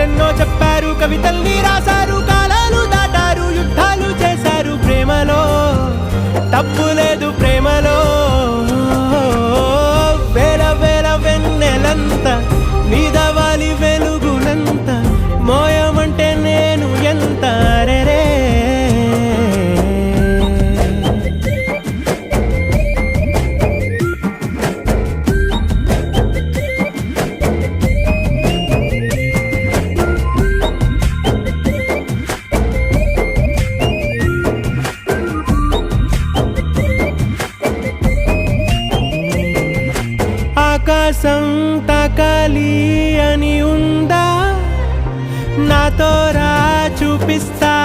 ఎన్నెన్నో చెప్పారు, కవితల్ని రాశారు, కాలాలు దాటారు, యుద్ధాలు చేశారు. ప్రేమలో తప్పు లేదు, ప్రేమలో వేల వేల వెన్నెలంత మీద వాలి వెలుగునంత మోయమంటే నేను ఎంత రే. ఆకాశం తాకాలి అని ఉందా, నాతో రా చూపిస్తా